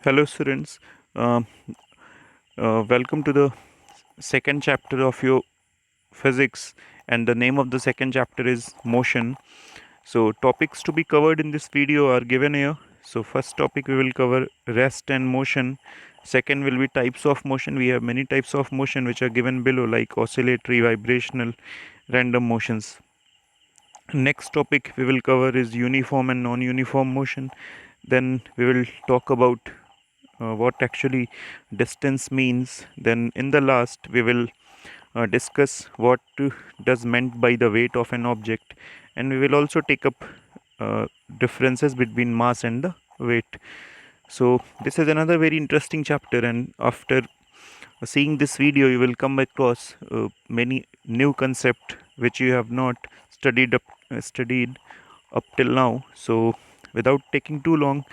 Hello, students. Um, Welcome to the second chapter of your physics, and the name of the second chapter is motion. So, topics to be covered in this video are given here. So, first topic we will cover rest and motion. Second will be types of motion. We have many types of motion which are given below, like oscillatory, vibrational, random motions. Next topic we will cover is uniform and non-uniform motion. Then we will talk about what actually distance means. Then in the last we will discuss what does meant by the weight of an object, and we will also take up differences between mass and the weight. So this is another very interesting chapter, and after seeing this video you will come across many new concept which you have not studied up till now. So without taking too long,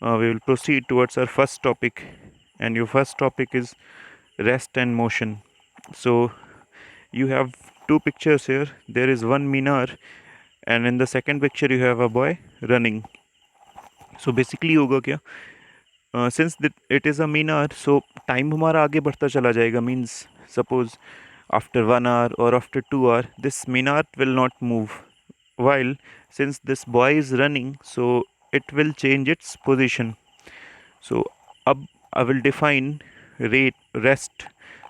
we will proceed towards our first topic, and your first topic is rest and motion. So you have two pictures here. There is one minar, and in the second picture you have a boy running. So basically होगा क्या, since it is a minar, so time हमारा आगे बढ़ता चला जाएगा. Means suppose after 1 hour or after 2 hour, this minar will not move. While since this boy is running, so it will change its position. So अब I will define rest.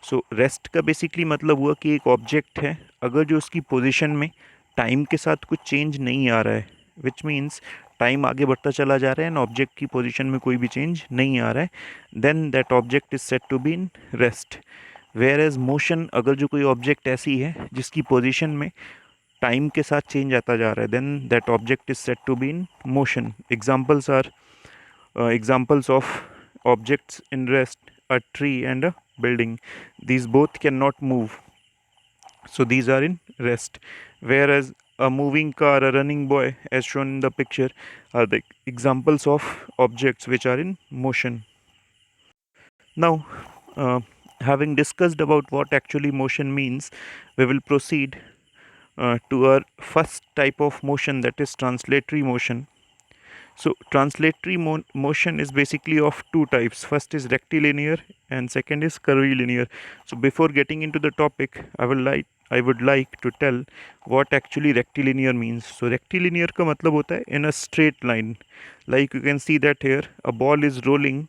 So rest का basically मतलब हुआ कि एक object है, अगर जो उसकी पोजीशन में टाइम के साथ कुछ चेंज नहीं आ रहा है, विच मीन्स टाइम आगे बढ़ता चला जा रहा है एंड ऑब्जेक्ट की पोजीशन में कोई भी चेंज नहीं आ रहा है, then that object is set to be in rest. Whereas motion, अगर जो कोई ऑब्जेक्ट ऐसी है जिसकी पोजीशन में टाइम के साथ चेंज आता जा रहा है, then that object is set to be in motion. Examples are examples of objects in rest: a tree and a building. These both cannot move, so these are in rest. Whereas a moving car, a running boy, as shown in the picture, are the examples of objects which are in motion. Now, having discussed about what actually motion means, we will proceed to our first type of motion, that is translatory motion. So translatory motion is basically of two types. First is rectilinear and second is curvilinear. So before getting into the topic, I would like to tell what actually rectilinear means. So rectilinear का मतलब होता है in a straight line. Like you can see that here a ball is rolling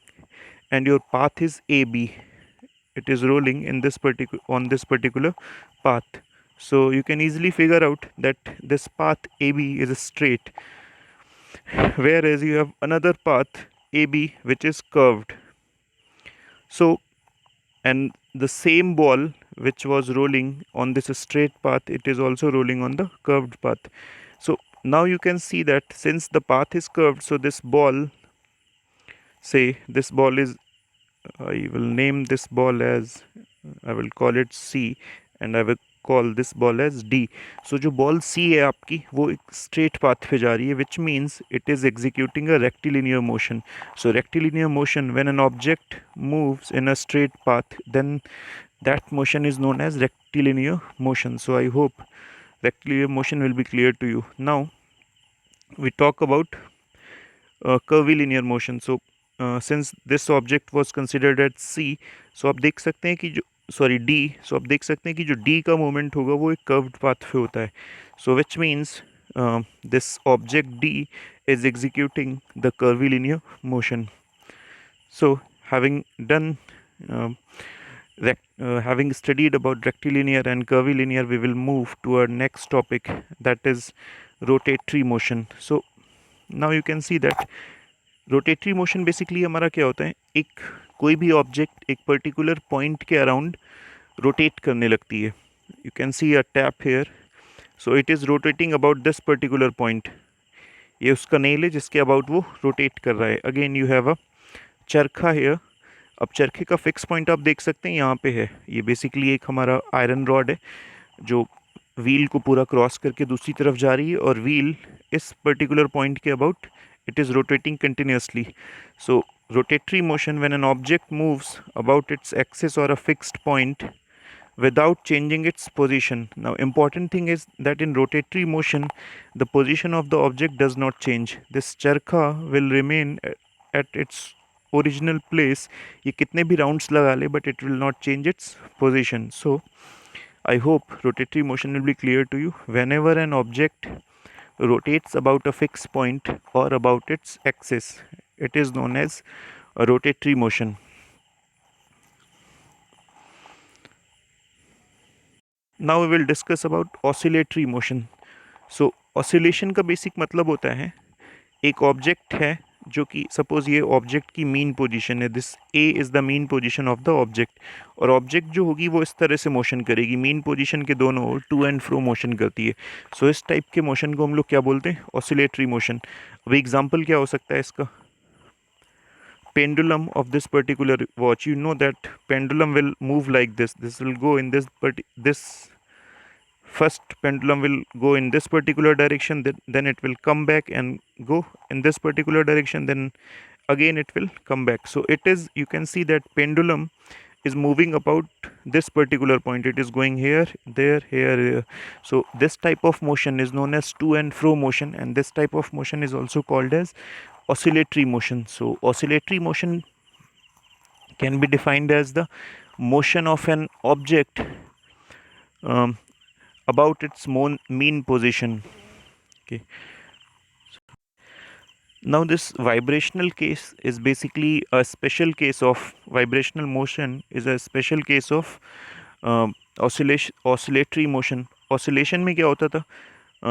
and your path is AB. It is rolling in this particular path. So you can easily figure out that this path AB is straight, whereas you have another path AB which is curved. So, and the same ball which was rolling on this straight path, it is also rolling on the curved path. So now you can see that since the path is curved, so this ball, say this ball is, I will name this ball as, I will call it C, and I will call this ball as D. So जो ball C है आपकी, वो एक straight path पे जा रही है, which means it is executing a rectilinear motion. So rectilinear motion, when an object moves in a straight path, then that motion is known as rectilinear motion. So I hope rectilinear motion will be clear to you. Now we talk about curvilinear motion. So since this object was considered at C, so आप देख सकते हैं कि जो D, सो आप देख सकते हैं कि जो D का मोमेंट होगा वो एक कर्व्ड पाथ पे होता है. So which means this object D is executing the curvilinear motion. So having done having studied about rectilinear and curvilinear, we will move to our next topic, that is rotatory motion. So now you can see that rotatory motion basically हमारा क्या होता है, एक कोई भी object एक particular point के around rotate करने लगती है. You can see a tap here, so it is rotating about this particular point. ये उसका नेल है जिसके अबाउट वो रोटेट कर रहा है. अगेन यू हैव अ चरखा हेयर. अब चरखे का फिक्स पॉइंट आप देख सकते हैं यहाँ पे है. ये बेसिकली एक हमारा आयरन रॉड है जो व्हील को पूरा क्रॉस करके दूसरी तरफ जा रही है, और व्हील इस पर्टिकुलर पॉइंट के about it is rotating continuously. So rotatory motion, when an object moves about its axis or a fixed point without changing its position. Now important thing is that in rotatory motion the position of the object does not change. This charkha will remain at its original place, ये कितने भी rounds लगा ले but it will not change its position. So I hope rotatory motion will be clear to you. Whenever an object rotates about a fixed point or about its axis, it is known as a rotatory motion. Now we will discuss about oscillatory motion. So oscillation का basic मतलब होता है एक object है जो कि suppose ये object की मीन पोजीशन है, this A is the mean position of the object, और ऑब्जेक्ट जो होगी वो इस तरह से मोशन करेगी, मीन पोजीशन के दोनों ओर टू एंड फ्रो मोशन करती है. सो इस टाइप के मोशन को हम लोग क्या बोलते हैं, ऑसिलेटरी मोशन. अभी एग्जांपल क्या हो सकता है इसका, pendulum of this particular watch, you know that pendulum will move like this will go in this first pendulum will go in this particular direction, then it will come back and go in this particular direction, then again it will come back. So it is, you can see that pendulum is moving about this particular point, it is going here, there, here. So this type of motion is known as to and fro motion, and this type of motion is also called as oscillatory motion. So oscillatory motion can be defined as the motion of an object um, about its mean position. Okay. Now this vibrational case is basically a special case of vibrational motion, is a special case of oscillatory motion. Oscillation में क्या होता था,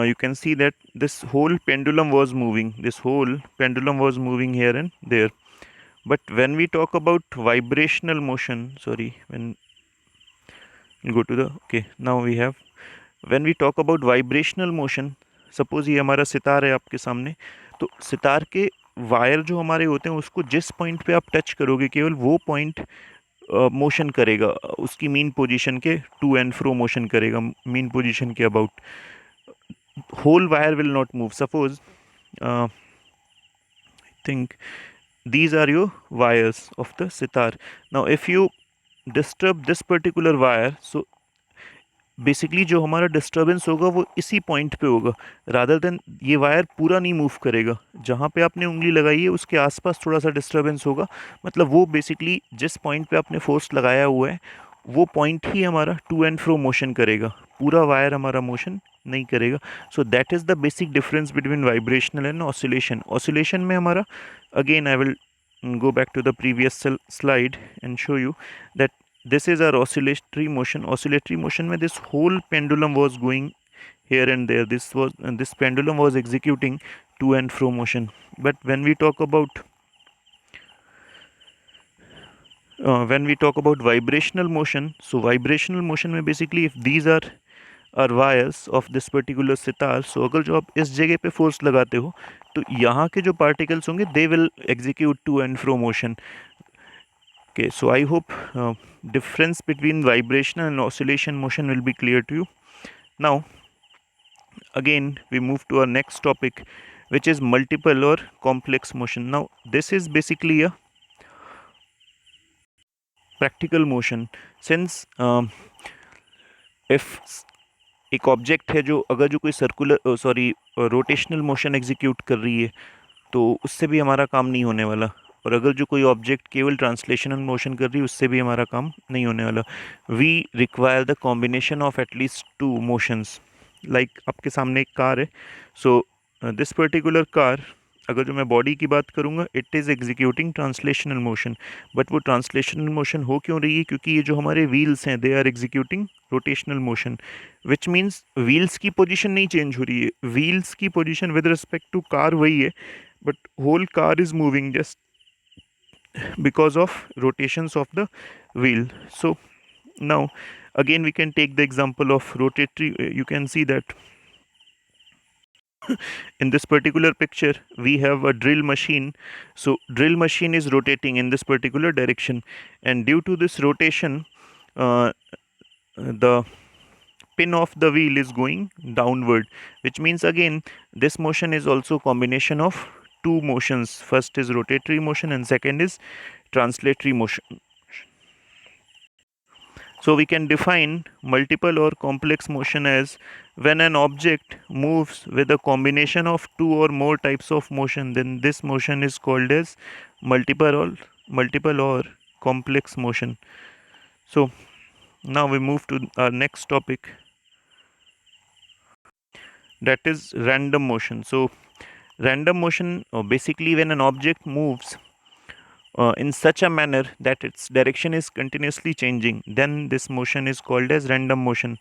you can see that this whole pendulum was moving, here and there. But when we talk about vibrational motion, sorry, when you go to the, okay, now we have, when we talk about vibrational motion, suppose ये हमारा सितार है आपके सामने, तो सितार के wire जो हमारे होते हैं उसको जिस पॉइंट पे आप टच करोगे केवल वो पॉइंट मोशन करेगा, उसकी मीन पोजीशन के टू एंड फ्रो मोशन करेगा, मीन पोजीशन के about. Whole wire will not move. Suppose I think these are your wires of the sitar. Now if you disturb this particular wire, so basically जो हमारा disturbance होगा वो इसी point पे होगा, rather than ये wire पूरा नहीं मूव करेगा, जहाँ पे आपने उंगली लगाई है उसके आसपास थोड़ा सा डिस्टर्बेंस होगा, मतलब वो बेसिकली जिस पॉइंट पे आपने फोर्स लगाया हुआ है वो पॉइंट ही हमारा टू एंड फ्रो मोशन करेगा, पूरा वायर हमारा मोशन नहीं करेगा. सो that is the basic difference between vibrational and oscillation. Oscillation में हमारा, again I will go back to the previous slide and show you that this is our oscillatory motion. Oscillatory motion में this whole pendulum was going here and there, this pendulum was executing to and fro motion. But when we talk about vibrational motion, so vibrational motion में basically if these are wires of this particular sitar, so अगर जो आप इस जगह पे force लगाते हो तो यहाँ के जो पार्टिकल्स होंगे they will execute to and fro motion. Okay, so I hope difference between vibration and oscillation motion will be clear to you. Now again we move to our next topic, which is multiple or complex motion. Now this is basically a practical motion, since if एक object है जो अगर जो कोई rotational motion execute कर रही है तो उससे भी हमारा काम नहीं होने वाला, और अगर जो कोई ऑब्जेक्ट केवल ट्रांसलेशनल मोशन कर रही है उससे भी हमारा काम नहीं होने वाला. We require the combination of at least two motions. Like आपके सामने एक कार है, सो दिस पर्टिकुलर कार, अगर जो मैं बॉडी की बात करूँगा, it is executing translational motion. But वो ट्रांसलेशनल मोशन हो क्यों रही है, क्योंकि ये जो हमारे व्हील्स हैं they are executing rotational motion, which means wheels की पोजीशन नहीं चेंज हो रही है, व्हील्स की position with respect to car वही है, but whole car is moving just because of rotations of the wheel. So now again we can take the example of rotatory. You can see that in this particular picture we have a drill machine. So drill machine is rotating in this particular direction, and due to this rotation the pin of the wheel is going downward, which means again this motion is also combination of two motions. First is rotatory motion and second is translatory motion. So we can define multiple or complex motion as when an object moves with a combination of two or more types of motion, then this motion is called as multiple or multiple or complex motion. So now we move to our next topic, that is random motion. So random motion, basically when an object moves in such a manner that its direction is continuously changing, then this motion is called as random motion.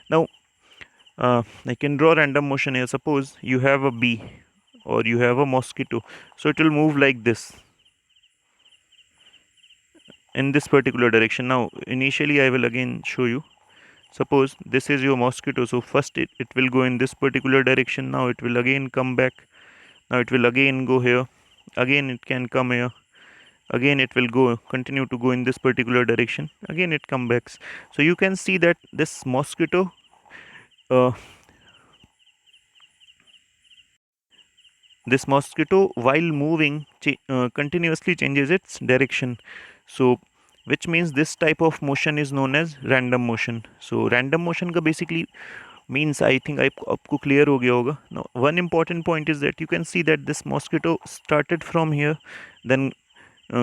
Now I can draw random motion here. Suppose you have a bee or you have a mosquito, so it will move like this in this particular direction. Now initially I will again show you. Suppose this is your mosquito, so first it will go in this particular direction. Now it will again come back. Now it will again go here. Again it can come here. Again it will go continue to go in this particular direction. Again it comes back. So you can see that this mosquito uh, while moving continuously changes its direction. So which means this type of motion is known as random motion. So random motion का basically means, I think आपको clear हो गया होगा. Now one important point is that you can see that this mosquito started from here, then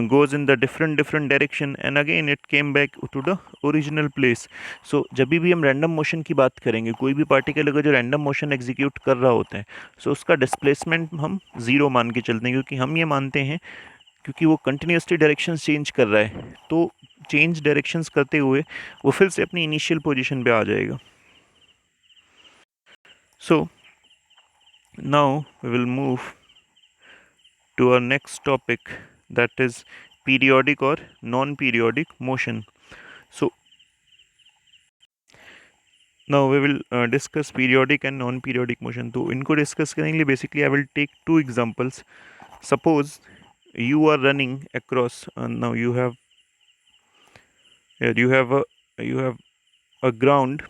goes in the different direction and again it came back to the original place. So जब भी हम random motion की बात करेंगे, कोई भी particle अगर जो random motion execute कर रहा होता है, so उसका displacement हम ज़ीरो मान के चलते हैं, क्योंकि हम ये मानते हैं क्योंकि वो continuously directions change कर रहा है, तो change directions करते हुए वो फिर से अपनी initial position पे आ जाएगा. So now we will move to our next topic, that is periodic or non-periodic motion. So now we will discuss periodic and non-periodic motion. तो इनको discuss करने के लिए basically I will take two examples. Suppose you are running across now you have a ground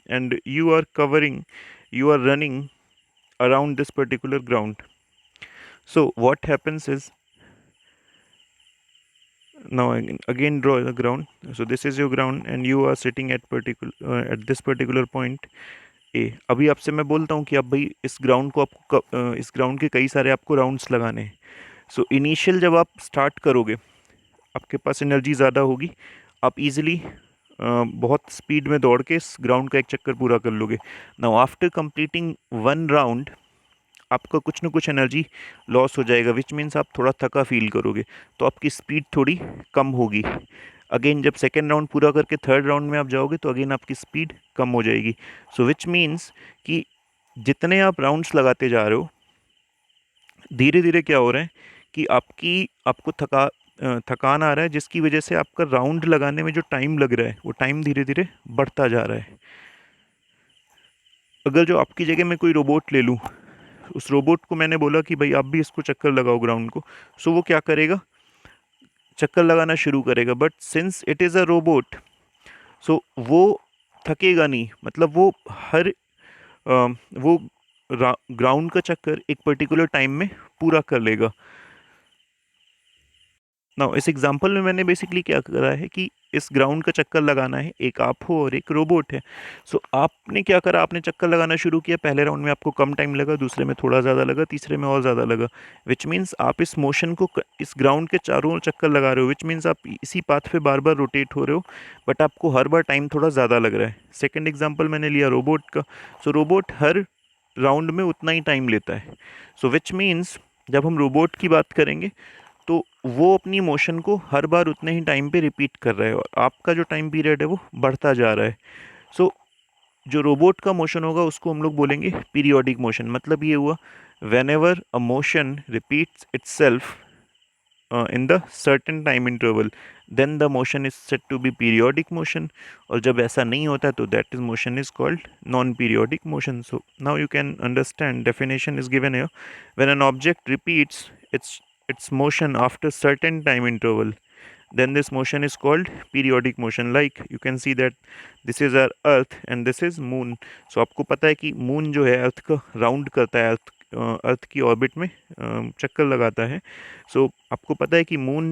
and you are running around this particular ground. So what happens is, now again draw the ground. So this is your ground and you are sitting at this particular point A. अभी आपसे मैं बोलता हूँ कि आप भाई इस ground को आपको इस ग्राउंड के कई सारे आपको राउंड्स लगाने हैं. सो इनिशियल जब आप स्टार्ट करोगे आपके पास एनर्जी ज़्यादा होगी, आप इजीली बहुत स्पीड में दौड़ के इस ग्राउंड का एक चक्कर पूरा कर लोगे. Now after completing one round आपका कुछ ना कुछ एनर्जी लॉस हो जाएगा, विच मीन्स आप थोड़ा थका फील करोगे, तो आपकी स्पीड थोड़ी कम होगी. अगेन जब सेकेंड राउंड पूरा करके थर्ड राउंड में आप जाओगे तो अगेन आपकी स्पीड कम हो जाएगी. सो विच मीन्स कि जितने आप राउंड्स लगाते जा रहे हो, धीरे धीरे क्या हो रहा है कि आपको थकान आ रहा है, जिसकी वजह से आपका राउंड लगाने में जो टाइम लग रहा है वो टाइम धीरे धीरे बढ़ता जा रहा है. अगर जो आपकी जगह मैं कोई रोबोट ले लूँ, उस रोबोट को मैंने बोला कि भाई आप भी इसको चक्कर लगाओ ग्राउंड को, सो वो क्या करेगा, चक्कर लगाना शुरू करेगा. But since it is a robot, so वो थकेगा नहीं, मतलब वो वो ग्राउंड का चक्कर एक पर्टिकुलर टाइम में पूरा कर लेगा. ना इस एग्जांपल में मैंने बेसिकली क्या करा है कि इस ग्राउंड का चक्कर लगाना है, एक आप हो और एक रोबोट है. सो आपने क्या करा, आपने चक्कर लगाना शुरू किया. पहले राउंड में आपको कम टाइम लगा, दूसरे में थोड़ा ज़्यादा लगा, तीसरे में और ज़्यादा लगा. विच मीन्स आप इस मोशन को इस ग्राउंड के चारों ओर चक्कर लगा रहे हो, विच मीन्स आप इसी पाथ पे बार बार रोटेट हो रहे हो, बट आपको हर बार टाइम थोड़ा ज़्यादा लग रहा है. सेकेंड एग्जाम्पल मैंने लिया रोबोट का. सो रोबोट हर राउंड में उतना ही टाइम लेता है. सो विच मीन्स जब हम रोबोट की बात करेंगे तो वो अपनी मोशन को हर बार उतने ही टाइम पे रिपीट कर रहा है और आपका जो टाइम पीरियड है वो बढ़ता जा रहा है. सो जो रोबोट का मोशन होगा उसको हम लोग बोलेंगे पीरियोडिक मोशन. मतलब ये हुआ when ever a motion repeats itself in the certain time interval, then the motion is said to be periodic motion. और जब ऐसा नहीं होता तो that is motion is called non-periodic motion. So now you can understand, definition is given here. When an object repeats its motion after certain time interval, then this motion is called periodic motion. Like you can see that this is our earth and this is moon. So आपको पता है कि moon जो है अर्थ का round करता है, अर्थ की ऑर्बिट में चक्कर लगाता है. सो आपको पता है कि मून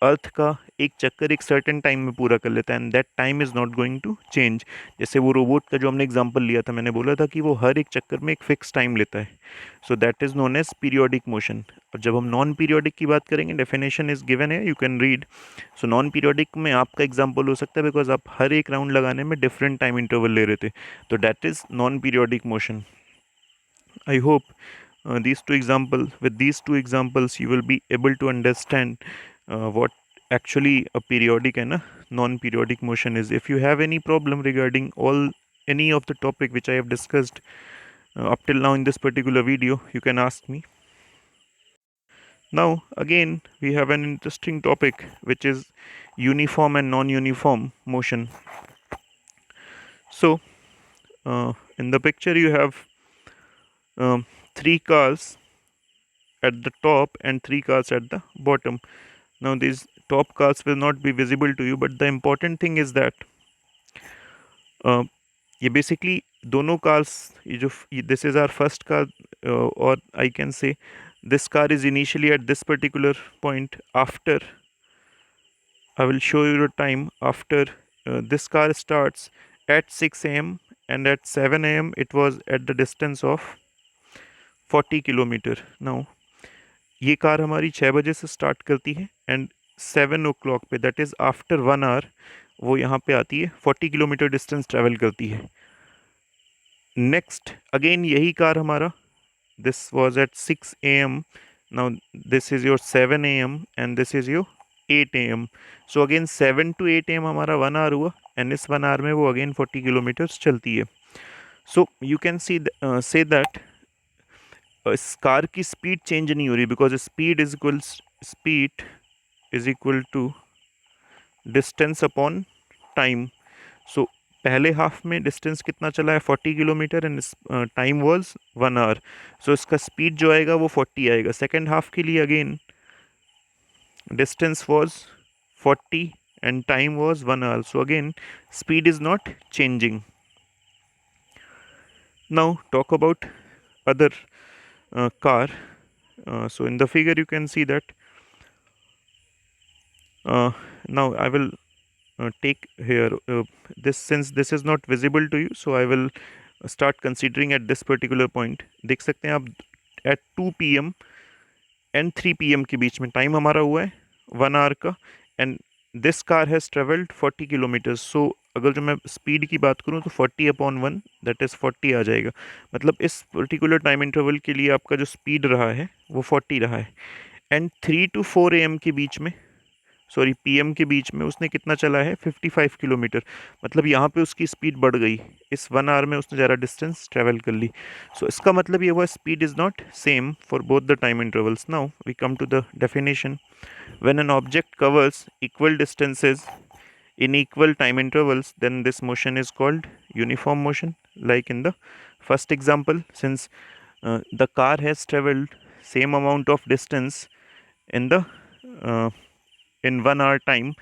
अर्थ का एक चक्कर एक सर्टेन टाइम में पूरा कर लेता है and that time is not going to change. जैसे वो रोबोट का जो हमने एग्जांपल लिया था, मैंने बोला था कि वो हर एक चक्कर में एक फिक्स टाइम लेता है, so that is known as periodic motion. और जब हम नॉन पीरियोडिक की बात करेंगे, डेफिनेशन इज गिवन है, you can read. So non periodic में आपका एग्जाम्पल हो सकता है बिकॉज आप हर एक राउंड लगाने में डिफरेंट टाइम इंटरवल ले रहे थे, तो that is non periodic motion. I hope with these two examples, you will be able to understand what actually a periodic and a non-periodic motion is. If you have any problem regarding any of the topic which I have discussed up till now in this particular video, you can ask me. Now, again, we have an interesting topic which is uniform and non-uniform motion. So, in the picture, you have three cars at the top and three cars at the bottom. Now these top cars will not be visible to you, but the important thing is that ये basically दोनों cars, ये जो this is our first car, or I can say this car is initially at this particular point. After I will show you the time after this car starts at 6 a.m. and at 7 a.m. it was at the distance of 40 kilometer. Now ये car हमारी 6 बजे से start करती है and 7 o'clock पे, that is after 1 hour, वो यहाँ पे आती है, 40 किलोमीटर डिस्टेंस ट्रैवल करती है। नेक्स्ट अगेन यही कार हमारा, this was at 6 a.m. Now this is your 7 a.m. And this is your 8 a.m. So again 7 to 8 a.m. हमारा 1 hour हुआ एंड इस 1 hour में वो अगेन 40 किलोमीटर्स चलती है। So you can say that इस कार की स्पीड चेंज नहीं हो रही because speed is equal to distance upon time. So पहले हाफ में डिस्टेंस कितना चला है, 40 kilometre and time was 1 hour। So इसका स्पीड जो आएगा वो 40 आएगा। सेकेंड हाफ के लिए again distance was 40 and time was 1 hour, so again speed is not changing. Now talk about other car. So in the figure you can see that now I will take here this, since this is not visible to you, so I will start considering at this particular point. देख सकते हैं आप at 2 PM and 3 PM के बीच में time हमारा हुआ है 1 hour का and this car has travelled 40 kilometres. So अगर जो मैं स्पीड की बात करूँ तो 40/1 दैट इज़ 40 आ जाएगा। मतलब इस पर्टिकुलर टाइम इंटरवल के लिए आपका जो स्पीड रहा है वो 40 रहा है एंड 3 to 4 AM के बीच में, सॉरी PM के बीच में उसने कितना चला है, 55 किलोमीटर। मतलब यहाँ पे उसकी स्पीड बढ़ गई, इस 1 hour में उसने ज़्यादा डिस्टेंस ट्रैवल कर ली। सो इसका मतलब ये हुआ speed is not same for both the time intervals. Now we come to the definition. When an object covers equal distances in equal time intervals, then this motion is called uniform motion. Like in the first example, since the car has traveled same amount of distance in the uh, in 1 hour time,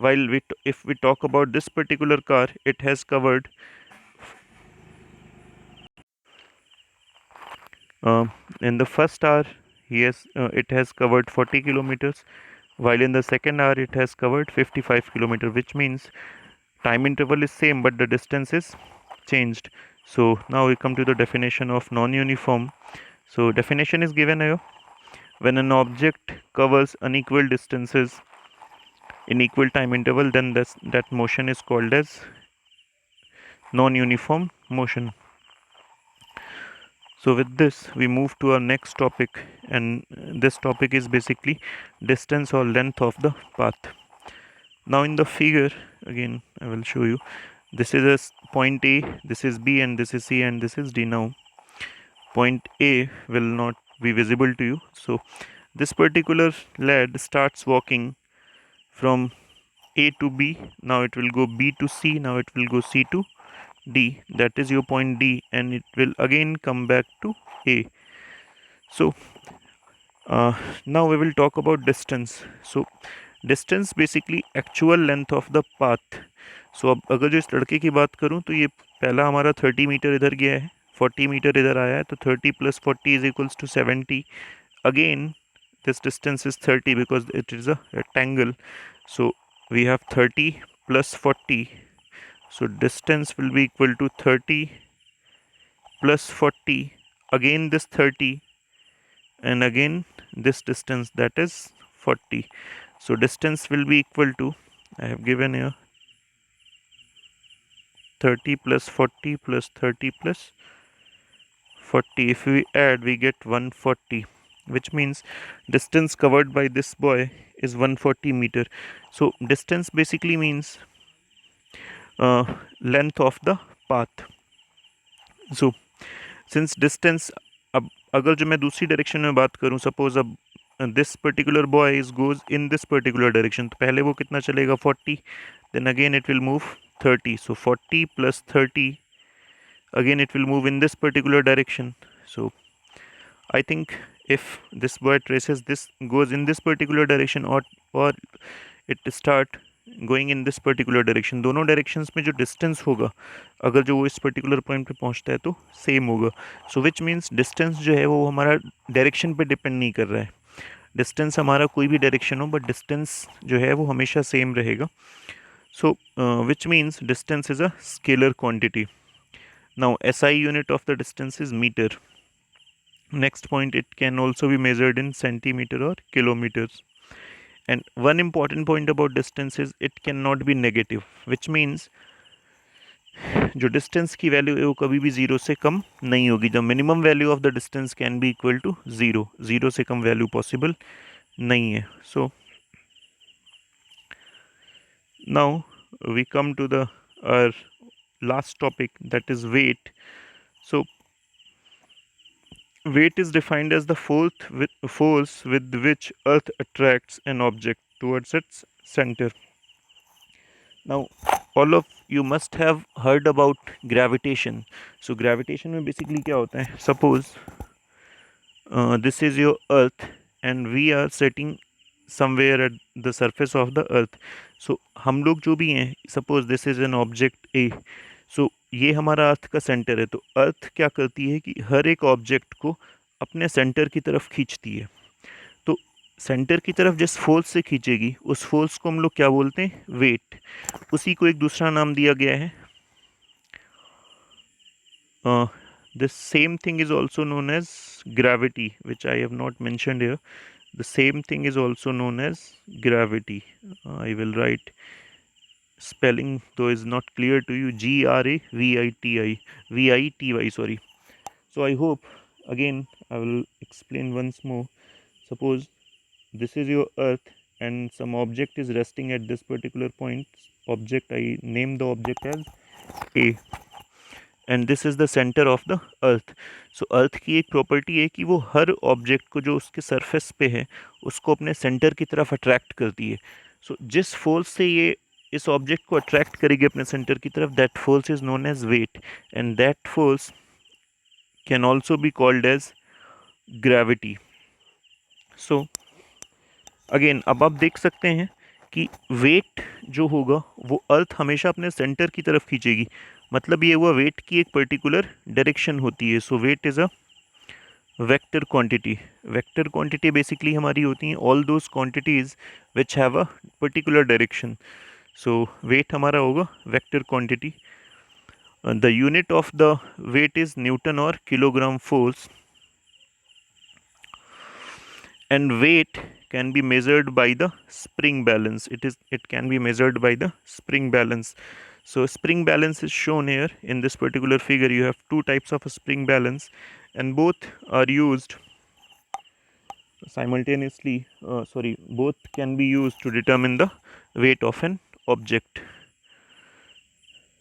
while if we talk about this particular car, it has covered in the first hour it has covered 40 kilometers, while in the second hour it has covered 55 kilometer, which means time interval is same but the distance is changed. So now we come to the definition of non-uniform. So definition is given here. When an object covers unequal distances in equal time interval, then that motion is called as non-uniform motion. So with this we move to our next topic, and this topic is basically distance or length of the path. Now in the figure, again I will show you, this is a point A, this is B, and this is C, and this is D. Now point A will not be visible to you, so this particular lad starts walking from A to B, now it will go B to C, now it will go C to D, that is your point D, and it will again come back to A. So now we will talk about distance. So distance basically actual length of the path. So अब अगर जो इस लड़के की बात करूँ तो ये पहला हमारा 30 मीटर इधर गया है, 40 मीटर इधर आया है, तो 30 + 40 = 70। Again this distance is 30 because it is a rectangle. So we have 30 plus 40. So distance will be equal to 30 plus 40, again this 30, and again this distance, that is 40. So distance will be equal to, I have given here 30 plus 40 plus 30 plus 40. If we add, we get 140, which means distance covered by this boy is 140 meter. So distance basically means length of the path. So since distance, अब अगर जो मैं दूसरी direction में बात करूं, suppose अब this particular boy is goes in this particular direction, तो पहले वो कितना चलेगा 40, then again it will move 30. So 40 plus 30, again it will move in this particular direction. So I think if this boy traces this, goes in this particular direction, or it start going in this particular direction, दोनों directions में जो distance होगा, अगर जो वो इस particular point पे पहुंचता है तो सेम होगा. सो विच मीन्स डिस्टेंस जो है वो हमारा डायरेक्शन पे डिपेंड नहीं कर रहा है. डिस्टेंस हमारा कोई भी डायरेक्शन हो, बट डिस्टेंस जो है वो हमेशा सेम रहेगा. So which means distance is a scalar quantity. Now SI unit of the distance is meter. Next point, it can also be measured in centimeter or kilometers. And one important point about distance is it cannot be negative, which means जो distance की value है वो कभी भी 0 से कम नहीं होगी. The minimum value of the distance can be equal to 0. 0 से कम value possible नहीं है. So now we come to our last topic, that is weight. So weight is defined as the force with which Earth attracts an object towards its center. Now all of you must have heard about gravitation. So gravitation में basically क्या होता है, suppose this is your Earth and we are sitting somewhere at the surface of the Earth. So हम लोग जो भी हैं, suppose this is an object A. So ये हमारा अर्थ का सेंटर है. तो अर्थ क्या करती है कि हर एक ऑब्जेक्ट को अपने सेंटर की तरफ खींचती है. तो सेंटर की तरफ जिस फोर्स से खींचेगी, उस फोर्स को हम लोग क्या बोलते हैं, वेट. उसी को एक दूसरा नाम दिया गया है. This same thing is also known as gravity, which I have not mentioned here. The same thing is also known as gravity. I will write, spelling though is not clear to you, GRAVITI, sorry. So I hope, again I will explain once more. Suppose this is your Earth and some object is resting at this particular point. Object, I name the object as A, and this is the center of the Earth. So Earth की एक property है कि वो हर object को जो उसके surface पे है उसको अपने सेंटर की तरफ अट्रैक्ट करती है. सो जिस फोर्स से ये इस ऑब्जेक्ट को अट्रैक्ट करेगी अपने सेंटर की तरफ, that force is known as weight, and that force can also be called as gravity. So again अब आप देख सकते हैं कि वेट जो होगा वो अर्थ हमेशा अपने सेंटर की तरफ खींचेगी. मतलब ये हुआ वेट की एक पर्टिकुलर डायरेक्शन होती है. So weight is a vector quantity. Vector quantity basically हमारी होती हैं all those quantities which have a particular direction. So weight हमारा होगा vector quantity. The unit of the weight is newton और kilogram force, and weight can be measured by the spring balance. It can be measured by the spring balance. So spring balance is shown here in this particular figure. You have two types of a spring balance and both are used simultaneously. Both can be used to determine the weight of an object.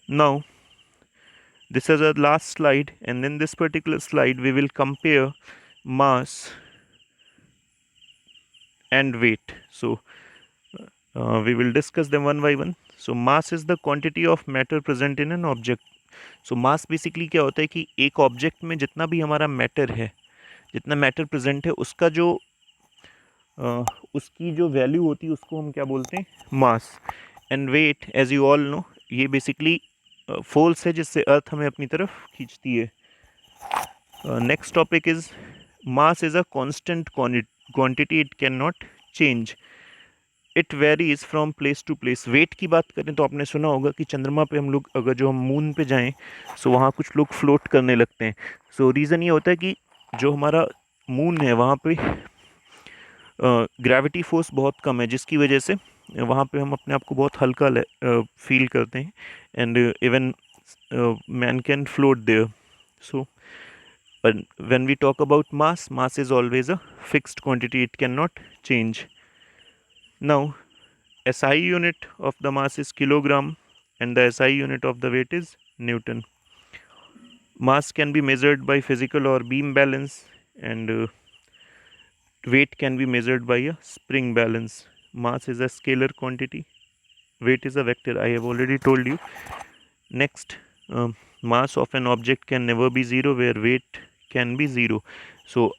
Now this is our last slide, and in this particular slide we will compare mass and weight. So we will discuss them one by one. So mass is the quantity of matter present in an object. So mass basically क्या होता है कि एक object में जितना भी हमारा matter है, जितना मैटर प्रेजेंट है, उसका जो उसकी जो वैल्यू होती है उसको हम क्या बोलते हैं, mass. And weight as you all know, ये बेसिकली फोर्स है जिससे अर्थ हमें अपनी तरफ खींचती है. Next topic is mass is a constant quantity it cannot change. It varies from place to place. Weight की बात करें तो आपने सुना होगा कि चंद्रमा पे हम लोग अगर जो हम मून पे जाएं सो वहाँ कुछ लोग फ्लोट करने लगते हैं. सो रीज़न ये होता है कि जो हमारा मून है वहाँ पे ग्रेविटी फोर्स बहुत कम है, जिसकी वजह से वहाँ पे हम अपने आप को बहुत हल्का फील करते हैं. And even man can float there. So when we talk about mass is always a fixed quantity, it cannot change. Now SI unit of the mass is kilogram and the SI unit of the weight is Newton. Mass can be measured by physical or beam balance, and weight can be measured by a spring balance. Mass is a scalar quantity, weight is a vector. I have already told you. Next, mass of an object can never be zero where weight can be zero. So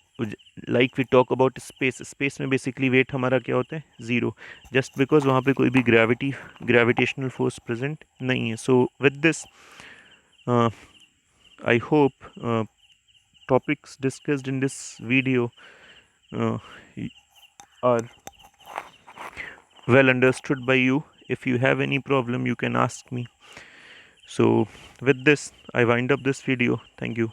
like we talk about space में basically weight हमारा क्या होता है, zero, just because वहाँ पे कोई भी gravitational force present नहीं है. So with this I hope topics discussed in this video uh, are well understood by you. If you have any problem, you can ask me. So with this I wind up this video. Thank you.